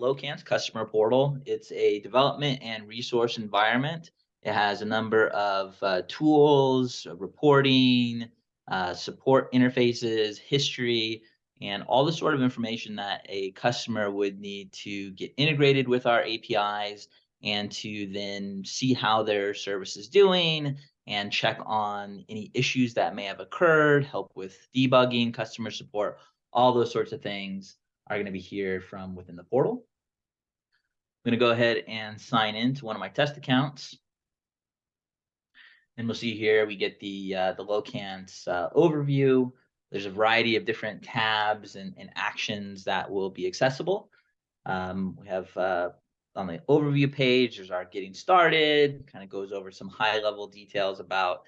Locance customer portal. It's a development and resource environment. It has a number of tools, reporting, support interfaces, history, and all the sort of information that a customer would need to get integrated with our APIs and to then see how their service is doing and check on any issues that may have occurred, help with debugging, customer support, all those sorts of things are going to be here from within the portal. I'm going to go ahead and sign in to one of my test accounts. And we'll see here we get the Locance overview. There's a variety of different tabs and actions that will be accessible. We have on the overview page, there's our getting started, kind of goes over some high level details about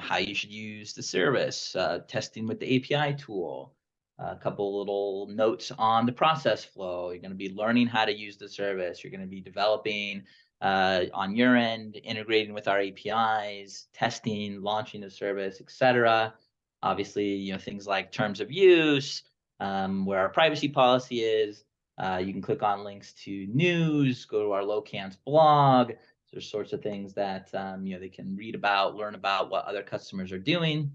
how you should use the service, testing with the API tool, a couple little notes on the process flow. You're going to be learning how to use the service. You're going to be developing on your end, integrating with our APIs, testing, launching the service, etc. Obviously, things like terms of use, where our privacy policy is. You can click on links to news, go to our Locance blog. There's sorts of things that they can read about, learn about what other customers are doing.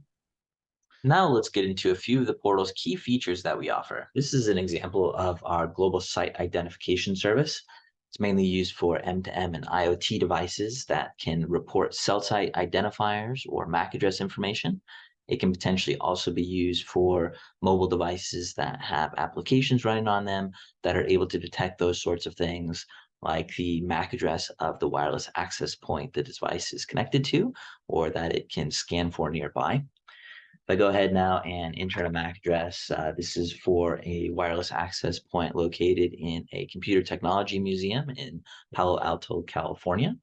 Now let's get into a few of the portal's key features that we offer. This is an example of our global site identification service. It's mainly used for M2M and IoT devices that can report cell site identifiers or MAC address information. It can potentially also be used for mobile devices that have applications running on them that are able to detect those sorts of things, like the MAC address of the wireless access point the device is connected to, or that it can scan for nearby. If I go ahead now and enter a MAC address, this is for a wireless access point located in a computer technology museum in Palo Alto, California.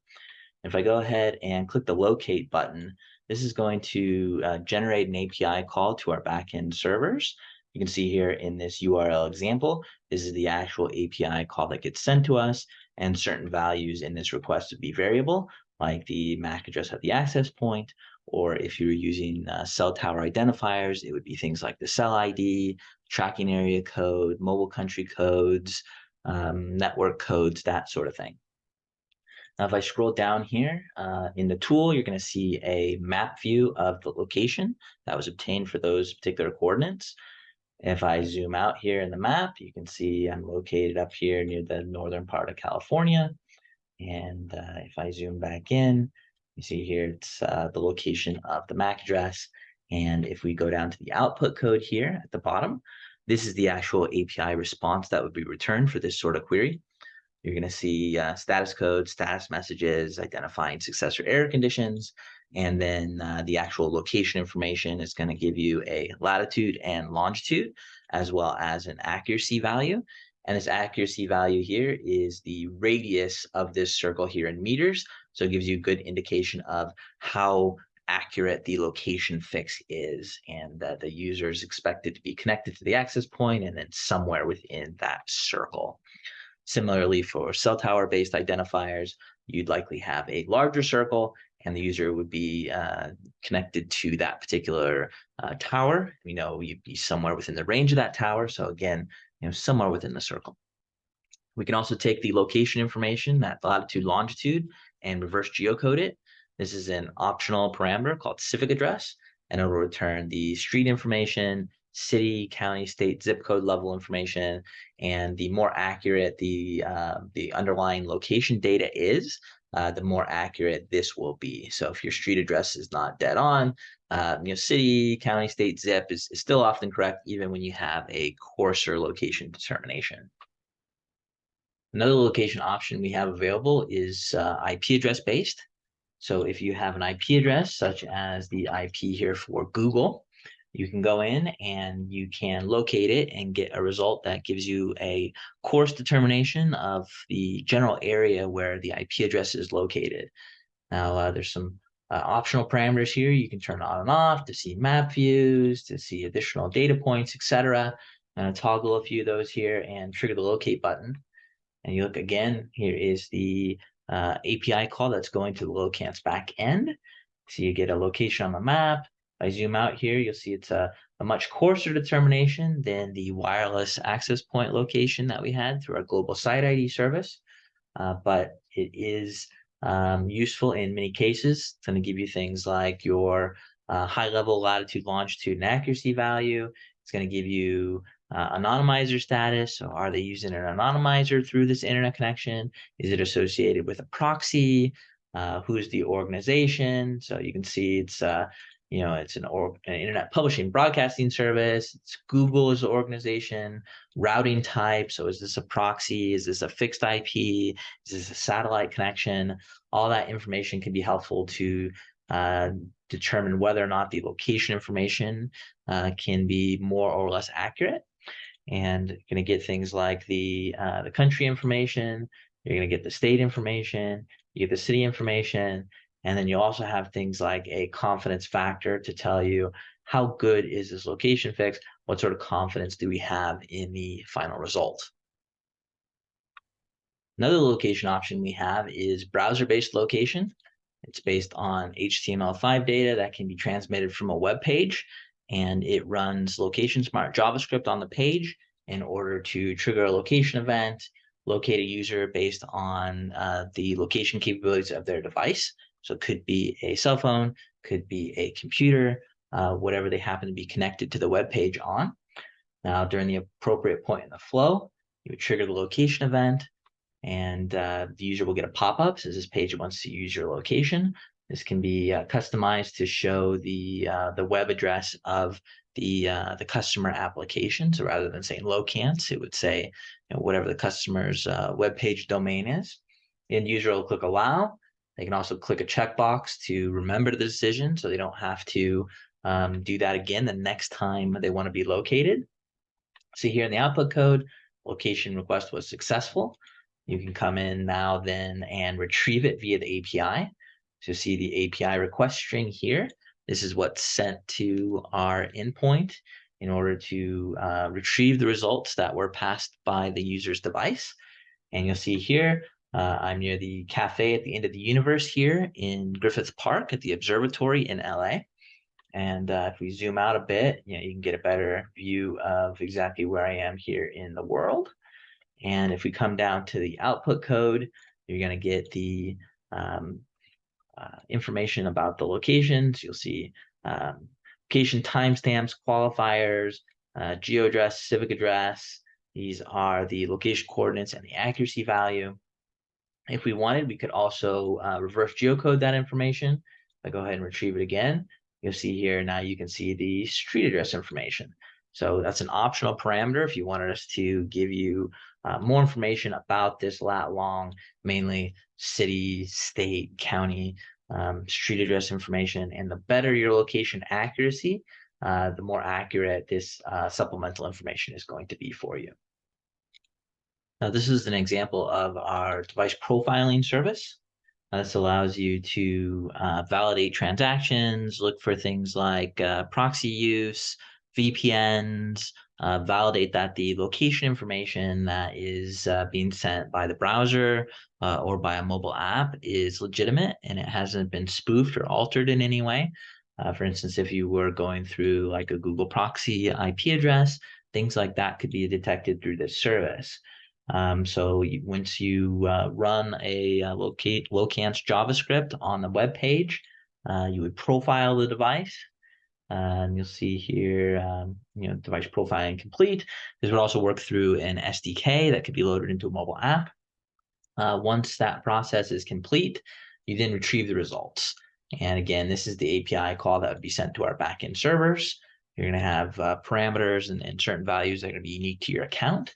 If I go ahead and click the locate button, this is going to generate an API call to our backend servers. You can see here in this URL example, this is the actual API call that gets sent to us, and certain values in this request would be variable, like the MAC address at the access point, or if you're using cell tower identifiers, it would be things like the cell ID, tracking area code, mobile country codes, network codes, that sort of thing. Now, if I scroll down here in the tool, you're going to see a map view of the location that was obtained for those particular coordinates. If I zoom out here in the map, you can see I'm located up here near the northern part of California. And if I zoom back in, you see here it's the location of the MAC address. And if we go down to the output code here at the bottom, this is the actual API response that would be returned for this sort of query. You're going to see status code, status messages, identifying success or error conditions, and then the actual location information is going to give you a latitude and longitude, as well as an accuracy value. And this accuracy value here is the radius of this circle here in meters. So it gives you a good indication of how accurate the location fix is, and that the user is expected to be connected to the access point and then somewhere within that circle. Similarly, for cell tower-based identifiers, you'd likely have a larger circle, and the user would be connected to that particular tower. You'd be somewhere within the range of that tower. So again, somewhere within the circle. We can also take the location information, that latitude, longitude, and reverse geocode it. This is an optional parameter called civic address, and it will return the street information, city, county, state, zip code level information, and the more accurate the underlying location data is, the more accurate this will be. So if your street address is not dead on, city, county, state, zip is still often correct, even when you have a coarser location determination. Another location option we have available is IP address based. So if you have an IP address, such as the IP here for Google, you can go in and you can locate it and get a result that gives you a coarse determination of the general area where the IP address is located. Now, there's some optional parameters here. You can turn on and off to see map views, to see additional data points, etc. I'm going to toggle a few of those here and trigger the locate button. And you look again, here is the API call that's going to the Locance backend. So you get a location on the map, If I zoom out here, you'll see it's a much coarser determination than the wireless access point location that we had through our global site ID service. But it is useful in many cases. It's going to give you things like your high-level latitude, longitude, and accuracy value. It's going to give you anonymizer status. So are they using an anonymizer through this internet connection? Is it associated with a proxy? Who's the organization? So you can see it's it's an internet publishing broadcasting service. It's Google as the organization. Routing type. So is this a proxy? Is this a fixed IP? Is this a satellite connection? All that information can be helpful to determine whether or not the location information can be more or less accurate. And you're going to get things like the country information. You're going to get the state information. You get the city information. And then you also have things like a confidence factor to tell you how good is this location fix? What sort of confidence do we have in the final result? Another location option we have is browser-based location. It's based on HTML5 data that can be transmitted from a web page, and it runs location smart JavaScript on the page in order to trigger a location event, locate a user based on the location capabilities of their device. So it could be a cell phone, could be a computer, whatever they happen to be connected to the web page on. Now, during the appropriate point in the flow, you would trigger the location event, and the user will get a pop-up. Says this page wants to use your location. This can be customized to show the web address of the customer application. So rather than saying Locance, it would say whatever the customer's web page domain is. The end user will click allow. They can also click a checkbox to remember the decision, so they don't have to do that again the next time they want to be located. See here in the output code, location request was successful. You can come in now then and retrieve it via the API. So see the API request string here. This is what's sent to our endpoint in order to retrieve the results that were passed by the user's device. And you'll see here, I'm near the cafe at the end of the universe here in Griffith Park at the observatory in LA. And if we zoom out a bit, you can get a better view of exactly where I am here in the world. And if we come down to the output code, you're going to get the information about the locations. You'll see location timestamps, qualifiers, geo address, civic address. These are the location coordinates and the accuracy value. If we wanted, we could also reverse geocode that information. If I go ahead and retrieve it again, you'll see here now you can see the street address information. So that's an optional parameter if you wanted us to give you more information about this lat long, mainly city, state, county, street address information. And the better your location accuracy, the more accurate this supplemental information is going to be for you. Now, this is an example of our device profiling service. This allows you to validate transactions, look for things like proxy use, VPNs, validate that the location information that is being sent by the browser or by a mobile app is legitimate and it hasn't been spoofed or altered in any way. For instance, if you were going through like a Google proxy IP address, things like that could be detected through this service. So once you run a Locance JavaScript on the web page, you would profile the device. And you'll see here, device profiling complete. This would also work through an SDK that could be loaded into a mobile app. Once that process is complete, you then retrieve the results. And again, this is the API call that would be sent to our backend servers. You're going to have parameters and certain values that are going to be unique to your account.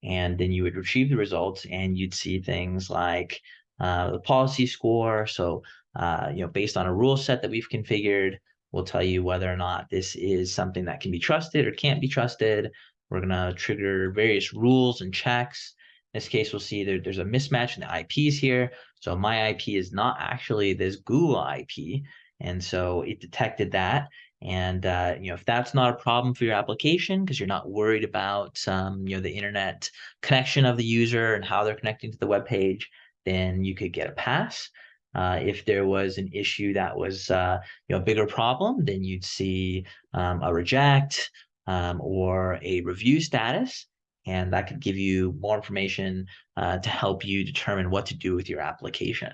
And then you would retrieve the results and you'd see things like the policy score. So, based on a rule set that we've configured, we'll tell you whether or not this is something that can be trusted or can't be trusted. We're going to trigger various rules and checks. In this case, we'll see there's a mismatch in the IPs here. So my IP is not actually this Google IP. And so it detected that. And if that's not a problem for your application because you're not worried about the internet connection of the user and how they're connecting to the web page, then you could get a pass. If there was an issue that was a bigger problem, then you'd see a reject or a review status, and that could give you more information to help you determine what to do with your application.